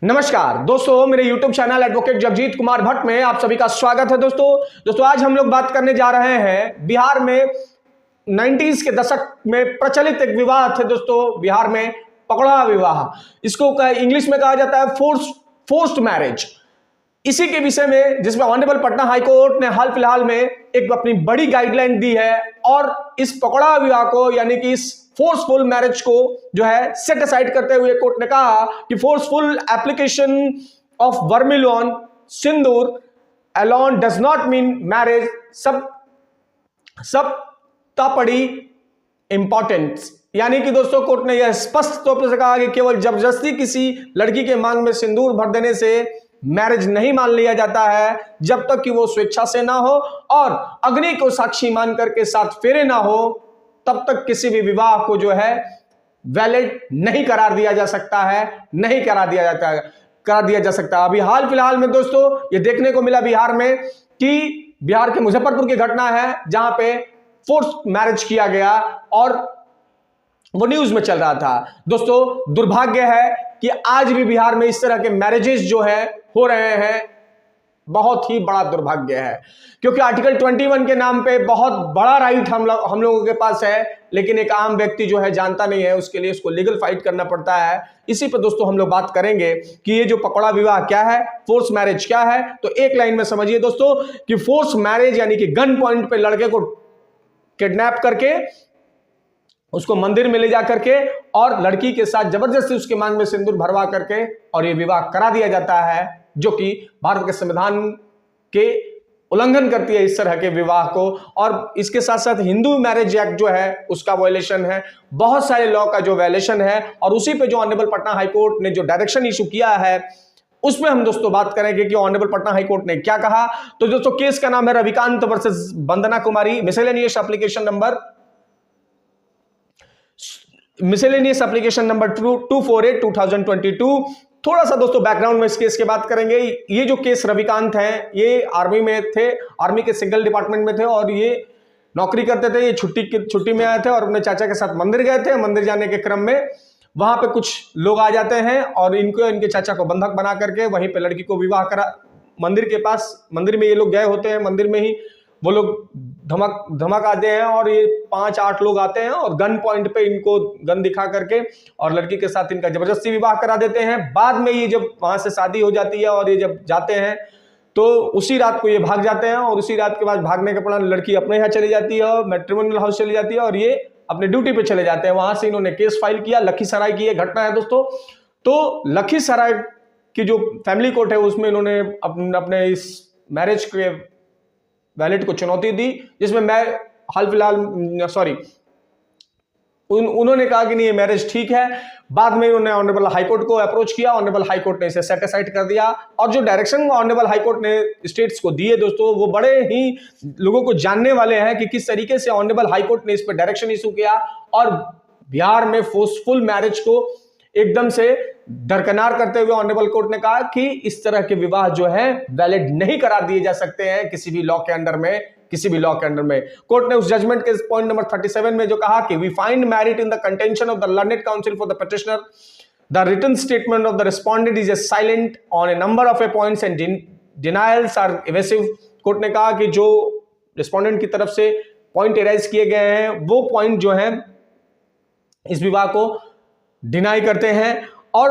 नमस्कार दोस्तों, मेरे YouTube channel advocate Jagjit Kumar Bhatt में आप सभी का स्वागत है। दोस्तों आज हम लोग बात करने जा रहे हैं बिहार में 90s के दशक में प्रचलित एक विवाह थे दोस्तों। बिहार में पकड़ा विवाह, इसको इंग्लिश में कहा जाता है फोर्स्ड मैरिज। इसी के विषय में जिसमें ऑनरेबल पटना हाई कोर्ट ने हाल फिलहाल में एक अपनी बड़ी गाइडलाइन दी है और इस पकड़ा विवाह को यानी कि इस फोर्सफुल मैरिज को जो है सेट असाइड करते हुए कोर्ट ने कहा कि forceful application of vermilion sindoor alone does not mean marriage. सब पड़ी इंपॉर्टेंस, यानी कि दोस्तों कोर्ट ने यह स्पष्ट तौर पर कहा कि केवल जबरदस्ती किसी लड़की के मांग में सिंदूर भर देने से मैरिज नहीं मान लिया जाता है, जब तक कि वो स्वेच्छा से ना हो और अग्नि को साक्षी मान करके साथ फेरे ना हो, तब तक किसी भी विवाह को जो है वैलिड नहीं करार दिया जा सकता है, नहीं करा दिया जा सकता। अभी हाल फिलहाल में दोस्तों ये देखने को मिला बिहार में कि बिहार के मुजफ्फरपुर की घटना है जहां पे फोर्स मैरिज किया गया और वो न्यूज में चल रहा था। दोस्तों दुर्भाग्य है कि आज भी बिहार में इस तरह के मैरिजेस जो है हो रहे हैं, बहुत ही बड़ा दुर्भाग्य है, क्योंकि आर्टिकल 21 के नाम पे बहुत बड़ा राइट हम लोगों के पास है, लेकिन एक आम व्यक्ति जो है जानता नहीं है, उसके लिए उसको लीगल फाइट करना पड़ता है। इसी पर दोस्तों हम लोग बात करेंगे कि ये जो पकड़ा विवाह क्या है, फोर्स मैरिज क्या है। तो एक लाइन में समझिए दोस्तों कि फोर्स मैरिज यानी कि गन पॉइंट पे लड़के को किडनैप करके उसको मंदिर में ले जा करके और लड़की के साथ जबरदस्ती उसके मांग में सिंदूर भरवा करके और ये विवाह करा दिया जाता है, जो कि भारत के संविधान के उल्लंघन करती है इस तरह के विवाह को। और इसके साथ साथ हिंदू मैरिज एक्ट जो है उसका वायलेशन है, बहुत सारे लॉ का जो वायलेशन है। और उसी पे जो ऑनरेबल पटना हाई कोर्ट ने जो डायरेक्शन इशू किया है उसमें हम दोस्तों बात करेंगे कि ऑनरेबल पटना हाई कोर्ट ने क्या कहा। तो दोस्तों केस का नाम है Ravikant versus Vandana Kumari, miscellaneous application number 248/2022। थोड़ा सा दोस्तों बैकग्राउंड में इस केस की बात करेंगे। ये जो केस रविकांत हैं ये आर्मी में थे, आर्मी के सिंगल डिपार्टमेंट में थे और ये नौकरी करते थे। ये छुट्टी में आए थे और अपने चाचा के साथ मंदिर गए थे। मंदिर जाने के क्रम में वहां पे कुछ लोग आ जाते हैं और इनके चाचा को बंधक बना करके वहीं पे लड़की को विवाह करा। मंदिर के पास, मंदिर में ये लोग गए होते हैं, मंदिर में ही वो लोग धमक आते हैं और ये 5-8 लोग आते हैं और गन पॉइंट पे इनको गन दिखा करके और लड़की के साथ इनका जबरदस्ती विवाह करा देते हैं। बाद में ये जब वहां से शादी हो जाती है और ये जब जाते हैं तो उसी रात को ये भाग जाते हैं और उसी रात के बाद भागने के परिणाम लड़की अपने यहाँ चली जाती है, मैट्रिमोनियल हाउस चली जाती है और ये अपने ड्यूटी पे चले जाते हैं। वहां से इन्होंने केस फाइल किया। लखीसराय की ये घटना है दोस्तों। तो लखीसराय की जो फैमिली कोर्ट है उसमें इन्होंने अपने इस मैरिज के वैलिड को चुनौती दी, जिसमें मैं हाल फिलहाल उन्होंने कहा कि नहीं ये मैरिज ठीक है। बाद में उन्होंने ऑनरेबल हाई कोर्ट को अप्रोच किया, ऑनरेबल हाई कोर्ट ने इसे सेट असाइड कर दिया। और जो डायरेक्शन ऑनरेबल हाई कोर्ट ने स्टेट्स को दिए दोस्तों वो बड़े ही लोगों को जानने वाले हैं कि किस तरीके से ऑनरेबल हाई कोर्ट ने इस पर डायरेक्शन इशू किया और बिहार में फोर्सफुल मैरिज को एकदम से दरकिनार करते हुए ऑनरेबल कोर्ट ने कहा कि इस तरह के विवाह जो है वैलिड नहीं करार दिए जा सकते हैं किसी भी लॉ के अंडर में। कोर्ट ने उस जजमेंट के पॉइंट नंबर 37 में जो कहा कि we find merit in the contention of the learned counsel for the petitioner, the written statement of the respondent is silent on a number of points and denials are evasive. Court ने कहा कि जो respondent की तरफ से point arise किए गए हैं वो पॉइंट जो है इस विवाह को डिनाई करते हैं। और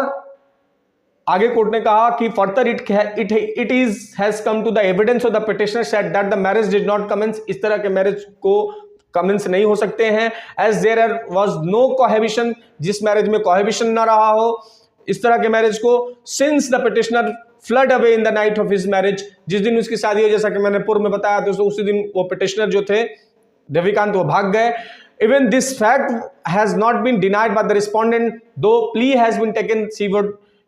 आगे कोर्ट ने कहा कि further it has come to the evidence of the petitioner said that the marriage did not commence. इस तरह के मैरिज को कमेंस नहीं हो सकते हैं एज देयर वाज नो कोहैबिशन, जिस मैरिज में कोहैबिशन ना रहा हो इस तरह के मैरिज को। Since the petitioner flood away in the night of his marriage, जिस दिन उसकी शादी हो, जैसा कि मैंने पूर्व में बताया दोस्तों, उसी दिन वो पिटिशनर जो थे रविकांत वो भाग गए। Even this fact has not been denied by the respondent, though plea has been taken.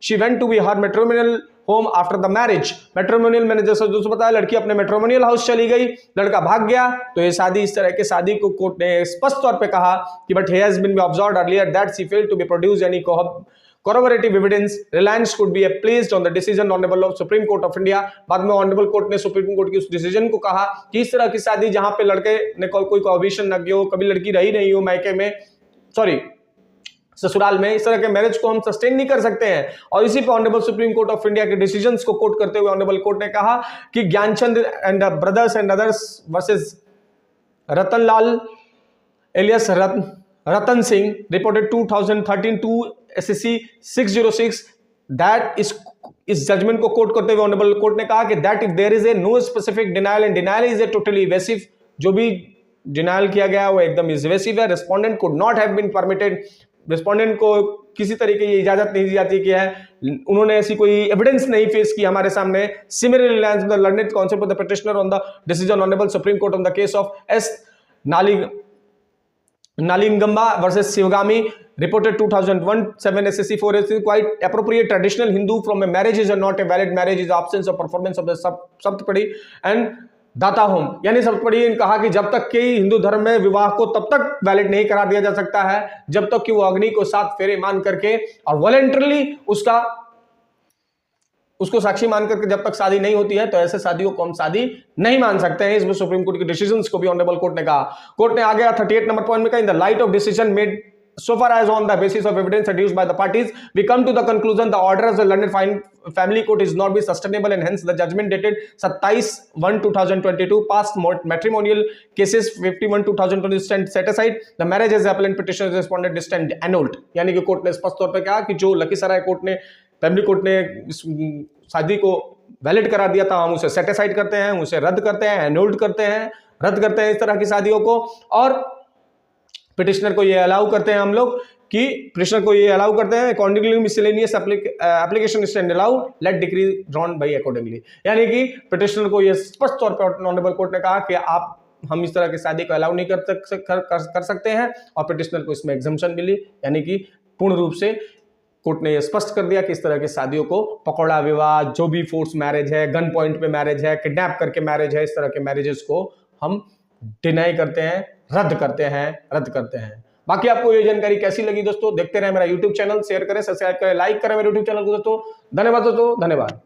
She went to her matrimonial home after the marriage. Matrimonial मैंने जैसा दोस्तों बताया, लड़की अपने matrimonial house चली गई, लड़का भाग गया। तो ये शादी, इस तरह के शादी को कोर्ट ने स्पष्ट तौर पे कहा कि but he has been observed earlier that she failed to be produced any corroborative evidence. Reliance could be placed on the decision honourable of Supreme Court of India. बाद में ऑनरेबल कोर्ट ने supreme court की उस decision को कहा कि इस तरह की शादी जहां पे लड़के ने कोई कोहैबिशन न किया हो, कभी लड़की रही नहीं हो मायके में, ससुराल में, इस तरह के मैरिज को हम सस्टेन नहीं कर सकते हैं। और इसी पे honourable supreme court of India के डिसीजंस को कोट करते हुए ऑनरेबल कोर्ट ने कहा कि Gyanchand and brothers and others versus Ratanlal alias Ratan Singh reported 2013 two SSC 606 that इस जजमेंट को कोट करते हुए ऑनरेबल कोर्ट ने कहा कि that if there is a no specific denial and denial is a totally evasive, जो भी डिनायल किया गया वो एकदम इवेसिव है। Respondent could not have been permitted, respondent को किसी तरीके की इजाजत नहीं दी जाती कि है, उन्होंने ऐसी कोई एविडेंस नहीं फेस की हमारे सामने। Similarly lands the learned counsel of the petitioner on the decision honourable supreme court on the case of S Nalingamba versus Sivagami reported 2001-7 SSC 4 is quite appropriate. Traditional Hindu from a marriage is not a valid marriage is absence of performance of the saptapadi and दाता home. यानी सप्तपदी ने कहा कि जब तक कि हिंदू धर्म में विवाह को तब तक वैलिड नहीं करा दिया जा सकता है जब तक कि वो अग्नि को 7 फेरे मान करके और वॉलंटरली उसको साक्षी मान करके जब तक शादी नहीं होती है, तो ऐसे शादियों को हम शादी नहीं मान सकते हैं। इसमें सुप्रीम कोर्ट के डिसीजंस को भी ऑनरेबल कोर्ट ने कहा। कोर्ट ने आगे 38 नंबर पॉइंट में कहा, in the light of decision made so far as on the basis of evidence adduced by the parties, we come to the conclusion the order of the London Family Court is not be sustainable and hence the judgment dated 27/1/2022 past matrimonial cases 51/2020 stand set aside. The marriage as appellant petitioner responded stand annulled। यानी कि court ने स्पष्ट तौर पर कहा कि जो Lakhisarai court ने, फैमिली कोर्ट ने शादी को वैलिड करा दिया था, हम उसे सेट असाइड करते हैं, उसे रद्द करते हैं, एन्यूल्ड करते हैं, रद्द करते हैं इस तरह की शादियों को। और पिटिशनर को ये अलाउ करते हैं हम लोग कि पिटिशनर को ये अलाउ करते हैं accordingly miscellaneous application stand allow let decree drawn by accordingly. यानी कि पिटिशनर को ये स्पष्ट तौर पर ऑनरेबल कोर्ट ने कहा कि हम इस तरह की शादी को अलाउ नहीं कर सकते हैं और पिटिशनर को इसमें एग्जम्पशन मिली। यानी कि पूर्ण रूप से कोर्ट ने यह स्पष्ट कर दिया कि इस तरह की शादियों को पकौड़ा विवाह, जो भी फोर्स मैरिज है, गन पॉइंट पे मैरिज है, किडनैप करके मैरिज है, इस तरह के मैरिजेस को हम डिनाई करते हैं, रद्द करते हैं। बाकी आपको ये जानकारी कैसी लगी दोस्तों, देखते रहे मेरा YouTube चैनल, शेयर करें, सब्सक्राइब करें, लाइक करें मेरे YouTube चैनल को दोस्तों। धन्यवाद दोस्तों, धन्यवाद।